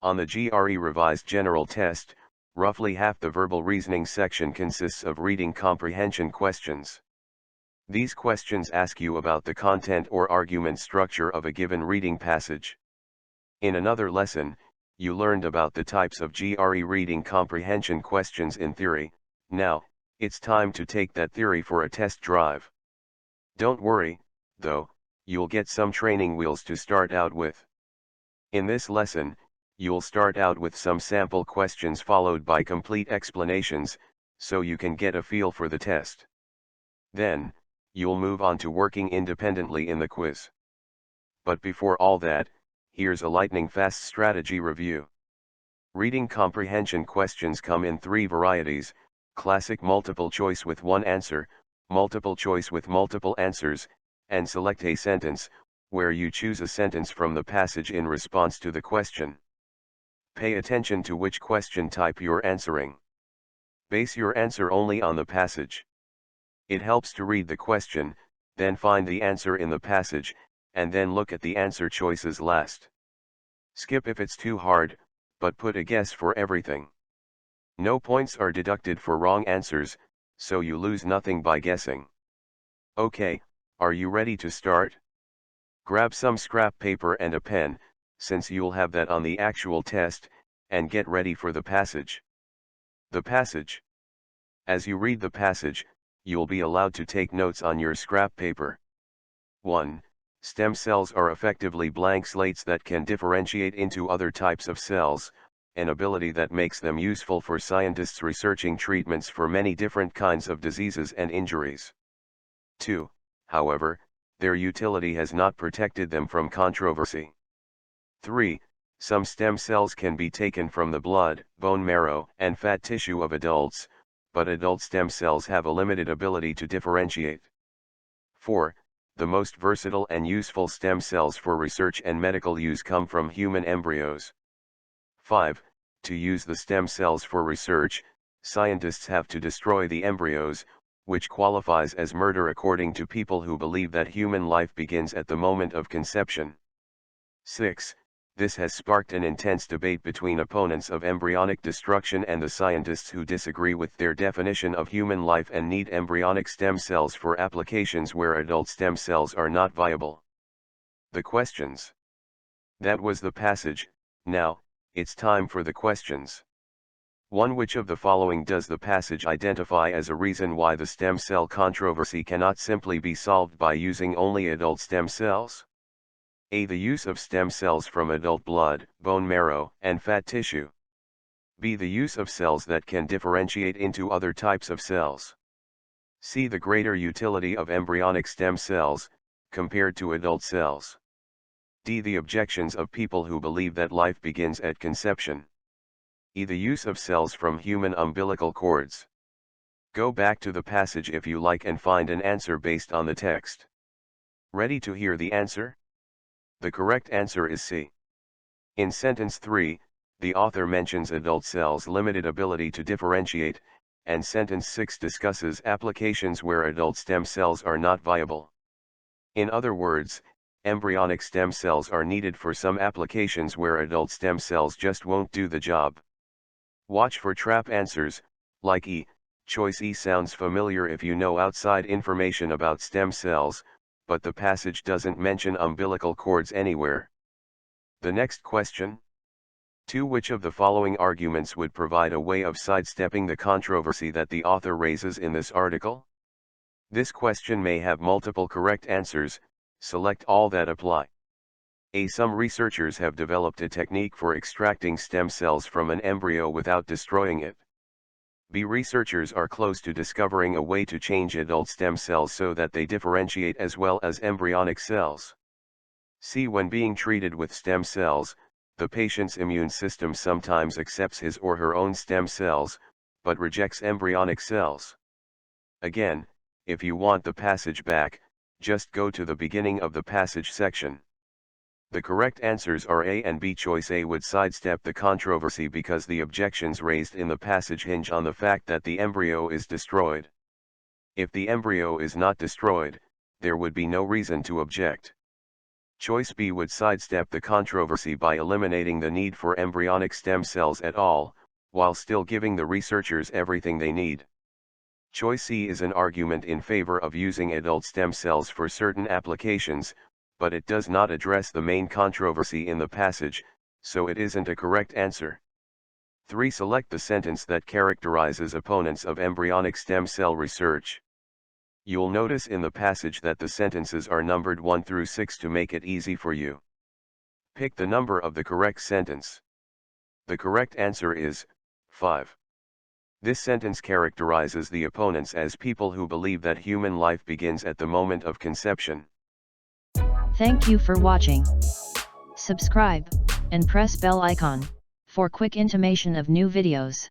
On the GRE Revised General Test, roughly half the verbal reasoning section consists of reading comprehension questions. These questions ask you about the content or argument structure of a given reading passage. In another lesson, you learned about the types of GRE reading comprehension questions in theory. Now, it's time to take that theory for a test drive. Don't worry, though, you'll get some training wheels to start out with. In this lesson, you'll start out with some sample questions followed by complete explanations, so you can get a feel for the test. Then, you'll move on to working independently in the quiz. But before all that, here's a lightning-fast strategy review. Reading comprehension questions come in 3 varieties: classic multiple choice with one answer, multiple choice with multiple answers, and select a sentence, where you choose a sentence from the passage in response to the question. Pay attention to which question type you're answering. Base your answer only on the passage. It helps to read the question, then find the answer in the passage, and then look at the answer choices last. Skip if it's too hard, but put a guess for everything. No points are deducted for wrong answers, so you lose nothing by guessing. Okay, are you ready to start? Grab some scrap paper and a pen, since you'll have that on the actual test, and get ready for the passage. The passage. As you read the passage, you'll be allowed to take notes on your scrap paper. 1. Stem cells are effectively blank slates that can differentiate into other types of cells, an ability that makes them useful for scientists researching treatments for many different kinds of diseases and injuries. 2. However, their utility has not protected them from controversy. 3. Some stem cells can be taken from the blood, bone marrow, and fat tissue of adults, but adult stem cells have a limited ability to differentiate. 4. The most versatile and useful stem cells for research and medical use come from human embryos. 5. To use the stem cells for research, scientists have to destroy the embryos, which qualifies as murder according to people who believe that human life begins at the moment of conception. 6. This has sparked an intense debate between opponents of embryonic destruction and the scientists who disagree with their definition of human life and need embryonic stem cells for applications where adult stem cells are not viable. The questions. That was the passage. Now, it's time for the questions. 1. Which of the following does the passage identify as a reason why the stem cell controversy cannot simply be solved by using only adult stem cells? A. The use of stem cells from adult blood, bone marrow, and fat tissue. B. The use of cells that can differentiate into other types of cells. C. The greater utility of embryonic stem cells, compared to adult cells. D. The objections of people who believe that life begins at conception. E. The use of cells from human umbilical cords. Go back to the passage if you like and find an answer based on the text. Ready to hear the answer? The correct answer is C. In sentence 3, the author mentions adult cells' limited ability to differentiate, and sentence 6 discusses applications where adult stem cells are not viable. In other words, embryonic stem cells are needed for some applications where adult stem cells just won't do the job. Watch for trap answers, like E. Choice E sounds familiar if you know outside information about stem cells, but the passage doesn't mention umbilical cords anywhere. The next question. 2. Which of the following arguments would provide a way of sidestepping the controversy that the author raises in this article? This question may have multiple correct answers, select all that apply. A. Some researchers have developed a technique for extracting stem cells from an embryo without destroying it. B. Researchers are close to discovering a way to change adult stem cells so that they differentiate as well as embryonic cells. C. When being treated with stem cells, the patient's immune system sometimes accepts his or her own stem cells, but rejects embryonic cells. Again, if you want the passage back, just go to the beginning of the passage section. The correct answers are A and B. Choice A would sidestep the controversy because the objections raised in the passage hinge on the fact that the embryo is destroyed. If the embryo is not destroyed, there would be no reason to object. Choice B would sidestep the controversy by eliminating the need for embryonic stem cells at all, while still giving the researchers everything they need. Choice C is an argument in favor of using adult stem cells for certain applications, but it does not address the main controversy in the passage, so it isn't a correct answer. 3. Select the sentence that characterizes opponents of embryonic stem cell research. You'll notice in the passage that the sentences are numbered 1 through 6 to make it easy for you. Pick the number of the correct sentence. The correct answer is 5. This sentence characterizes the opponents as people who believe that human life begins at the moment of conception. Thank you for watching. Subscribe, and press bell icon, for quick intimation of new videos.